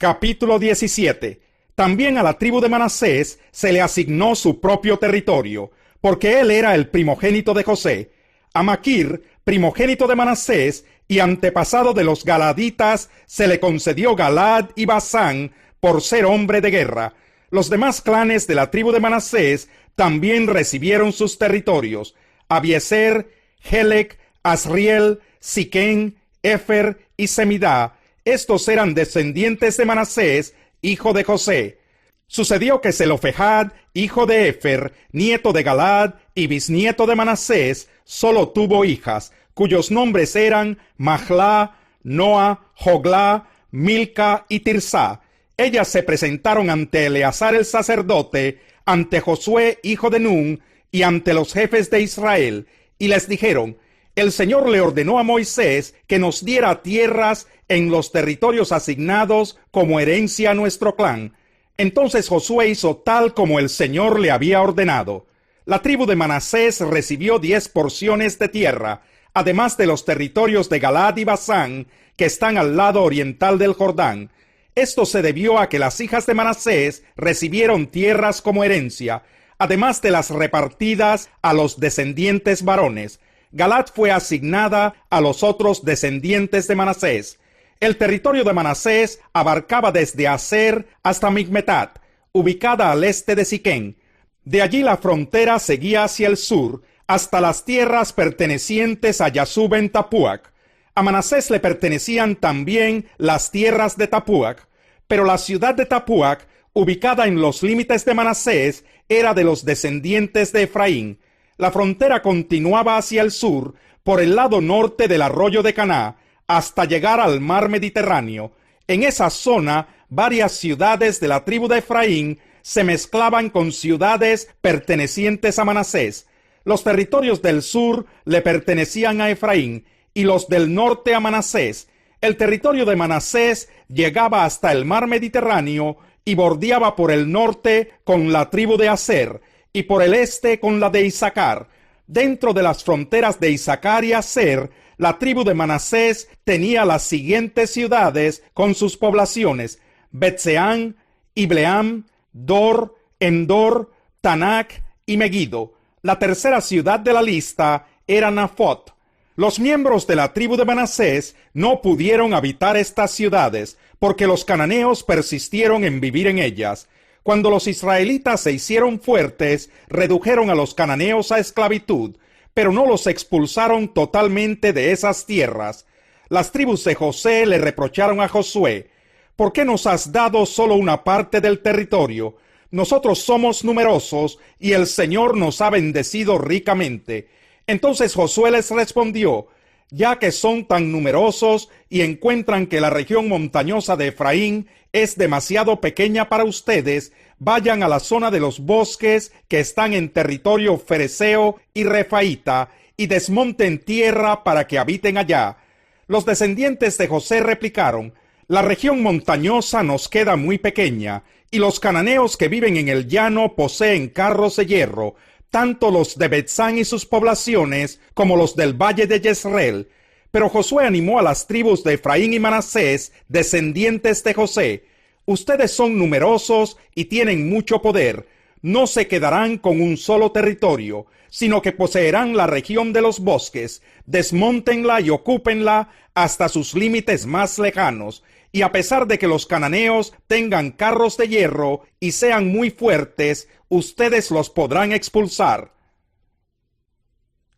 Capítulo 17. También a la tribu de Manasés se le asignó su propio territorio, porque él era el primogénito de José. A Maquir, primogénito de Manasés y antepasado de los galaditas, se le concedió Galaad y Basán por ser hombre de guerra. Los demás clanes de la tribu de Manasés también recibieron sus territorios: Abiezer, Helec, Asriel, Siquén, Efer y Semidá. Estos eran descendientes de Manasés, hijo de José. Sucedió que Zelofehad, hijo de Efer, nieto de Galaad y bisnieto de Manasés, solo tuvo hijas, cuyos nombres eran Mahlá, Noa, Joglá, Milca y Tirsá. Ellas se presentaron ante Eleazar el sacerdote, ante Josué, hijo de Nun, y ante los jefes de Israel, y les dijeron: el Señor le ordenó a Moisés que nos diera tierras en los territorios asignados como herencia a nuestro clan. Entonces Josué hizo tal como el Señor le había ordenado. La tribu de Manasés recibió 10 porciones de tierra, además de los territorios de Galaad y Basán, que están al lado oriental del Jordán. Esto se debió a que las hijas de Manasés recibieron tierras como herencia, además de las repartidas a los descendientes varones. Galaad fue asignada a los otros descendientes de Manasés. El territorio de Manasés abarcaba desde Aser hasta Migmetat, ubicada al este de Siquén. De allí la frontera seguía hacia el sur, hasta las tierras pertenecientes a Yasub en Tapuac. A Manasés le pertenecían también las tierras de Tapuac, pero la ciudad de Tapuac, ubicada en los límites de Manasés, era de los descendientes de Efraín. La frontera continuaba hacia el sur, por el lado norte del arroyo de Caná, hasta llegar al mar Mediterráneo. En esa zona, varias ciudades de la tribu de Efraín se mezclaban con ciudades pertenecientes a Manasés. Los territorios del sur le pertenecían a Efraín, y los del norte a Manasés. El territorio de Manasés llegaba hasta el mar Mediterráneo y bordeaba por el norte con la tribu de Aser, y por el este con la de Isaacar. Dentro de las fronteras de Isaacar y Aser, la tribu de Manasés tenía las siguientes ciudades con sus poblaciones: Betseán, Ibleam, Dor, Endor, Tanac y Megido. La tercera ciudad de la lista era Nafot. Los miembros de la tribu de Manasés no pudieron habitar estas ciudades, porque los cananeos persistieron en vivir en ellas. Cuando los israelitas se hicieron fuertes, redujeron a los cananeos a esclavitud, pero no los expulsaron totalmente de esas tierras. Las tribus de José le reprocharon a Josué: ¿por qué nos has dado solo una parte del territorio? Nosotros somos numerosos y el Señor nos ha bendecido ricamente. Entonces Josué les respondió: ya que son tan numerosos y encuentran que la región montañosa de Efraín es demasiado pequeña para ustedes, vayan a la zona de los bosques que están en territorio fereceo y refaíta, y desmonten tierra para que habiten allá. Los descendientes de José replicaron: la región montañosa nos queda muy pequeña, y los cananeos que viven en el llano poseen carros de hierro, tanto los de Betzán y sus poblaciones, como los del valle de Jezreel. Pero Josué animó a las tribus de Efraín y Manasés, descendientes de José: ustedes son numerosos y tienen mucho poder. No se quedarán con un solo territorio, sino que poseerán la región de los bosques. Desmóntenla y ocúpenla hasta sus límites más lejanos. Y a pesar de que los cananeos tengan carros de hierro y sean muy fuertes, ustedes los podrán expulsar.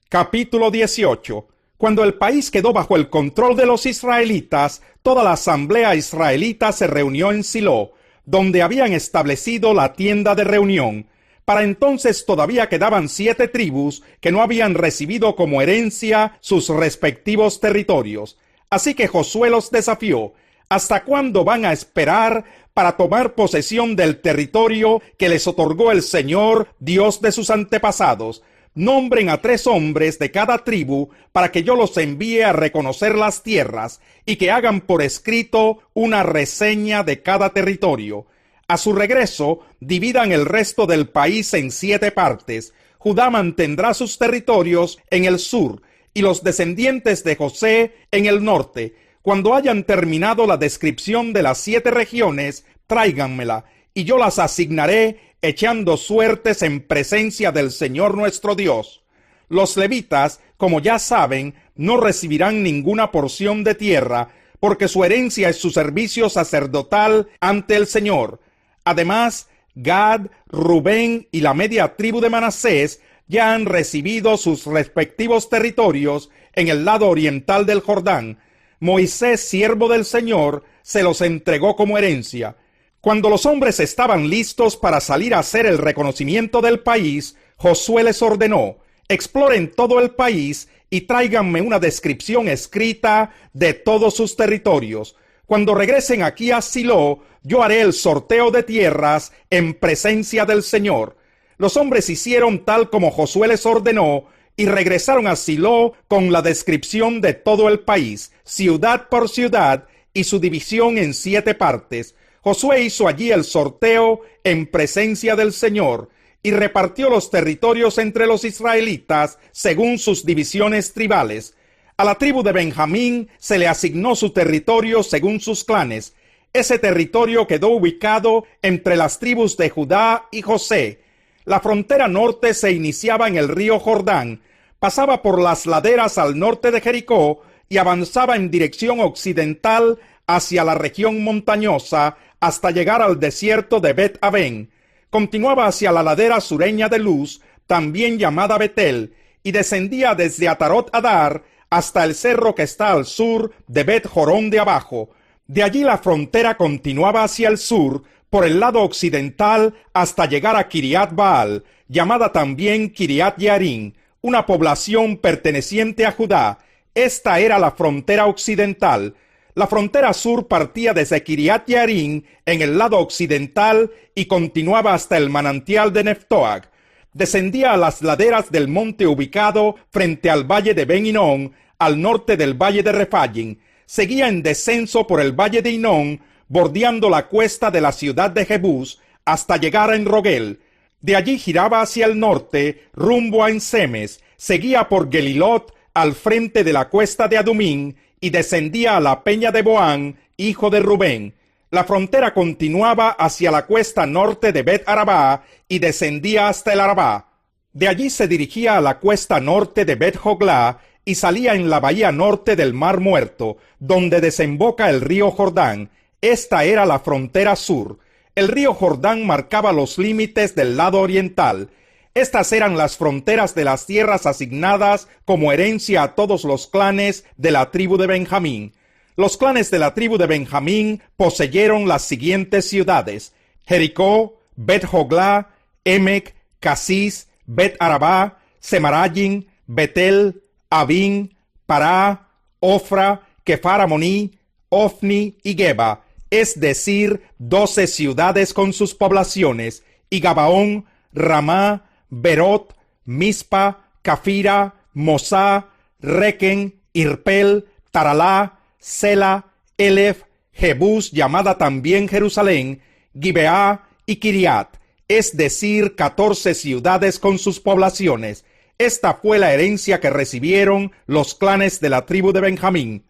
Capítulo 18. Cuando el país quedó bajo el control de los israelitas, toda la asamblea israelita se reunió en Silo, donde habían establecido la tienda de reunión. Para entonces todavía quedaban 7 tribus que no habían recibido como herencia sus respectivos territorios. Así que Josué los desafió: ¿hasta cuándo van a esperar para tomar posesión del territorio que les otorgó el Señor, Dios de sus antepasados? Nombren a 3 hombres de cada tribu para que yo los envíe a reconocer las tierras y que hagan por escrito una reseña de cada territorio. A su regreso, dividan el resto del país en 7 partes. Judá mantendrá sus territorios en el sur y los descendientes de José en el norte. Cuando hayan terminado la descripción de las 7 regiones, tráiganmela, y yo las asignaré echando suertes en presencia del Señor nuestro Dios. Los levitas, como ya saben, no recibirán ninguna porción de tierra, porque su herencia es su servicio sacerdotal ante el Señor. Además, Gad, Rubén y la media tribu de Manasés ya han recibido sus respectivos territorios en el lado oriental del Jordán. Moisés, siervo del Señor, se los entregó como herencia. Cuando los hombres estaban listos para salir a hacer el reconocimiento del país, Josué les ordenó: exploren todo el país y tráiganme una descripción escrita de todos sus territorios. Cuando regresen aquí a Silo, yo haré el sorteo de tierras en presencia del Señor. Los hombres hicieron tal como Josué les ordenó y regresaron a Silo con la descripción de todo el país, ciudad por ciudad, y su división en 7 partes. Josué hizo allí el sorteo en presencia del Señor y repartió los territorios entre los israelitas según sus divisiones tribales. A la tribu de Benjamín se le asignó su territorio según sus clanes. Ese territorio quedó ubicado entre las tribus de Judá y José. La frontera norte se iniciaba en el río Jordán, pasaba por las laderas al norte de Jericó y avanzaba en dirección occidental hacia la región montañosa hasta llegar al desierto de Bet-Aven. Continuaba hacia la ladera sureña de Luz, también llamada Betel, y descendía desde Atarot Adar hasta el cerro que está al sur de Bet-Jorón de abajo. De allí la frontera continuaba hacia el sur, por el lado occidental hasta llegar a Kiriat Baal, llamada también Kiriat Yearim, una población perteneciente a Judá. Esta era la frontera occidental. La frontera sur partía desde Kiriat Yearim en el lado occidental y continuaba hasta el manantial de Neftoag. Descendía a las laderas del monte ubicado frente al valle de Ben Hinnom, al norte del valle de Rephaim. Seguía en descenso por el valle de Hinnom, bordeando la cuesta de la ciudad de Jebús, hasta llegar a Enrogel. De allí giraba hacia el norte, rumbo a Ensemes, seguía por Gelilot, al frente de la cuesta de Adumín, y descendía a la peña de Boán, hijo de Rubén. La frontera continuaba hacia la cuesta norte de Bet-Arabá, y descendía hasta el Arabá. De allí se dirigía a la cuesta norte de Bet-Joglá, y salía en la bahía norte del Mar Muerto, donde desemboca el río Jordán. Esta era la frontera sur. El río Jordán marcaba los límites del lado oriental. Estas eran las fronteras de las tierras asignadas como herencia a todos los clanes de la tribu de Benjamín. Los clanes de la tribu de Benjamín poseyeron las siguientes ciudades: Jericó, Bet-Joglá, Emec, Casis, Bet-Arabá, Semarayim, Betel, Avín, Pará, Ofra, Kefar Amoní, Ofni y Geba, es decir, 12 ciudades con sus poblaciones, y Gabaón, Ramá, Berot, Mispa, Cafira, Mosá, Requen, Irpel, Taralá, Sela, Elef, Jebús, llamada también Jerusalén, Gibeá y Kiriat, es decir, 14 ciudades con sus poblaciones. Esta fue la herencia que recibieron los clanes de la tribu de Benjamín.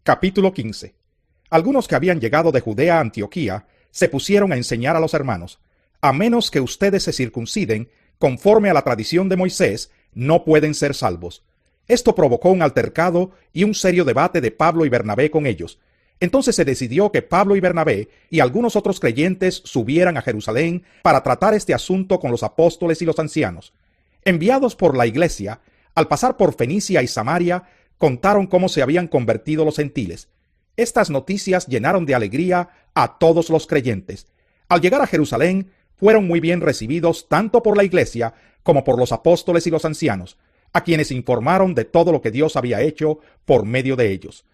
Capítulo 15. Algunos que habían llegado de Judea a Antioquía se pusieron a enseñar a los hermanos: a menos que ustedes se circunciden, conforme a la tradición de Moisés, no pueden ser salvos. Esto provocó un altercado y un serio debate de Pablo y Bernabé con ellos. Entonces se decidió que Pablo y Bernabé y algunos otros creyentes subieran a Jerusalén para tratar este asunto con los apóstoles y los ancianos. Enviados por la iglesia, al pasar por Fenicia y Samaria, contaron cómo se habían convertido los gentiles. Estas noticias llenaron de alegría a todos los creyentes. Al llegar a Jerusalén, fueron muy bien recibidos tanto por la iglesia como por los apóstoles y los ancianos, a quienes informaron de todo lo que Dios había hecho por medio de ellos.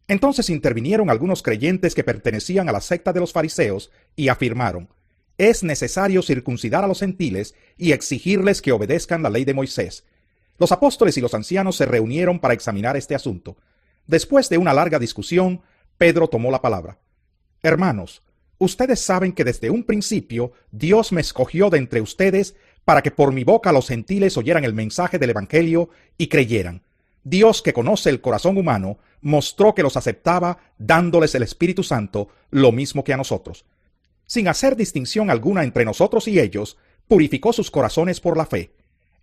Entonces intervinieron algunos creyentes que pertenecían a la secta de los fariseos y afirmaron: es necesario circuncidar a los gentiles y exigirles que obedezcan la ley de Moisés. Los apóstoles y los ancianos se reunieron para examinar este asunto. Después de una larga discusión, Pedro tomó la palabra. Hermanos, ustedes saben que desde un principio Dios me escogió de entre ustedes para que por mi boca los gentiles oyeran el mensaje del Evangelio y creyeran. Dios, que conoce el corazón humano, mostró que los aceptaba dándoles el Espíritu Santo, lo mismo que a nosotros. Sin hacer distinción alguna entre nosotros y ellos, purificó sus corazones por la fe.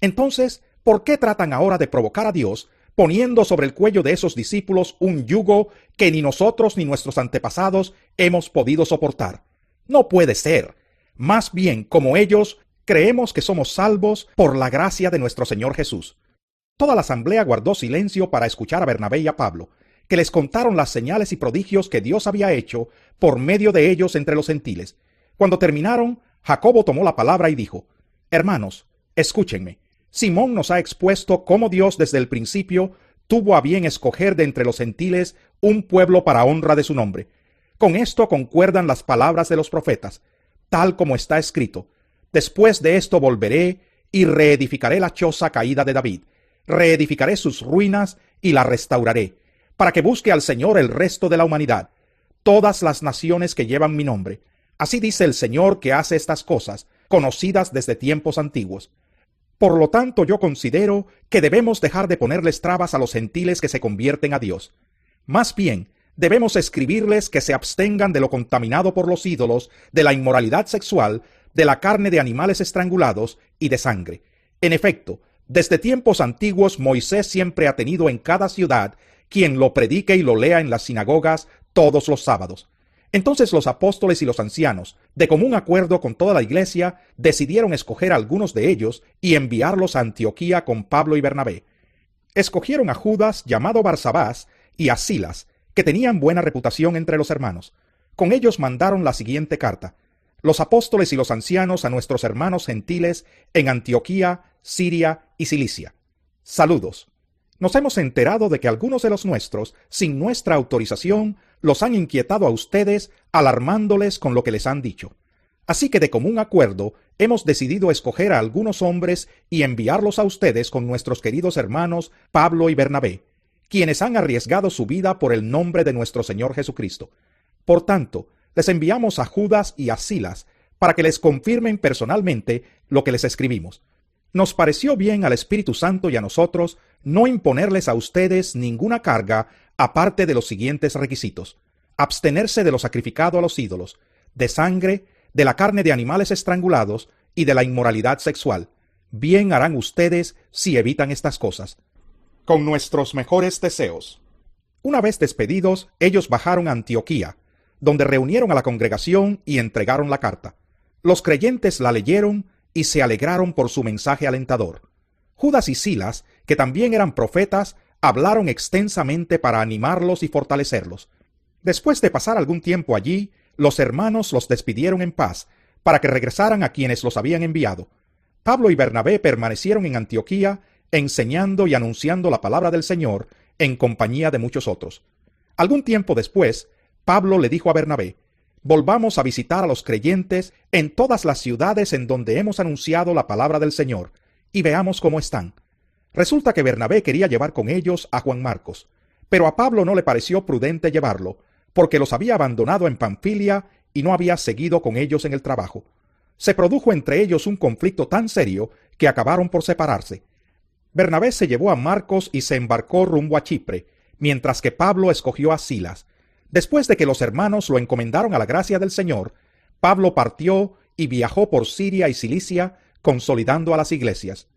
Entonces, ¿por qué tratan ahora de provocar a Dios, poniendo sobre el cuello de esos discípulos un yugo que ni nosotros ni nuestros antepasados hemos podido soportar? No puede ser. Más bien, como ellos, creemos que somos salvos por la gracia de nuestro Señor Jesús. Toda la asamblea guardó silencio para escuchar a Bernabé y a Pablo, que les contaron las señales y prodigios que Dios había hecho por medio de ellos entre los gentiles. Cuando terminaron, Jacobo tomó la palabra y dijo: Hermanos, escúchenme. Simón nos ha expuesto cómo Dios desde el principio tuvo a bien escoger de entre los gentiles un pueblo para honra de su nombre. Con esto concuerdan las palabras de los profetas, tal como está escrito: Después de esto volveré y reedificaré la choza caída de David. Reedificaré sus ruinas y la restauraré, para que busque al Señor el resto de la humanidad, todas las naciones que llevan mi nombre. Así dice el Señor que hace estas cosas, conocidas desde tiempos antiguos. Por lo tanto, yo considero que debemos dejar de ponerles trabas a los gentiles que se convierten a Dios. Más bien, debemos escribirles que se abstengan de lo contaminado por los ídolos, de la inmoralidad sexual, de la carne de animales estrangulados y de sangre. En efecto, desde tiempos antiguos Moisés siempre ha tenido en cada ciudad quien lo predique y lo lea en las sinagogas todos los sábados. Entonces los apóstoles y los ancianos, de común acuerdo con toda la iglesia, decidieron escoger a algunos de ellos y enviarlos a Antioquía con Pablo y Bernabé. Escogieron a Judas, llamado Barsabás, y a Silas, que tenían buena reputación entre los hermanos. Con ellos mandaron la siguiente carta: Los apóstoles y los ancianos a nuestros hermanos gentiles en Antioquía, Siria y Cilicia. Saludos. Nos hemos enterado de que algunos de los nuestros, sin nuestra autorización, los han inquietado a ustedes, alarmándoles con lo que les han dicho. Así que de común acuerdo, hemos decidido escoger a algunos hombres y enviarlos a ustedes con nuestros queridos hermanos Pablo y Bernabé, quienes han arriesgado su vida por el nombre de nuestro Señor Jesucristo. Por tanto, les enviamos a Judas y a Silas para que les confirmen personalmente lo que les escribimos. Nos pareció bien al Espíritu Santo y a nosotros no imponerles a ustedes ninguna carga aparte de los siguientes requisitos: abstenerse de lo sacrificado a los ídolos, de sangre, de la carne de animales estrangulados y de la inmoralidad sexual. Bien harán ustedes si evitan estas cosas. Con nuestros mejores deseos. Una vez despedidos, ellos bajaron a Antioquía, donde reunieron a la congregación y entregaron la carta. Los creyentes la leyeron y se alegraron por su mensaje alentador. Judas y Silas, que también eran profetas, hablaron extensamente para animarlos y fortalecerlos. Después de pasar algún tiempo allí, los hermanos los despidieron en paz, para que regresaran a quienes los habían enviado. Pablo y Bernabé permanecieron en Antioquía, enseñando y anunciando la palabra del Señor, en compañía de muchos otros. Algún tiempo después, Pablo le dijo a Bernabé: Volvamos a visitar a los creyentes en todas las ciudades en donde hemos anunciado la palabra del Señor, y veamos cómo están. Resulta que Bernabé quería llevar con ellos a Juan Marcos, pero a Pablo no le pareció prudente llevarlo, porque los había abandonado en Panfilia y no había seguido con ellos en el trabajo. Se produjo entre ellos un conflicto tan serio que acabaron por separarse. Bernabé se llevó a Marcos y se embarcó rumbo a Chipre, mientras que Pablo escogió a Silas. Después de que los hermanos lo encomendaron a la gracia del Señor, Pablo partió y viajó por Siria y Cilicia, consolidando a las iglesias.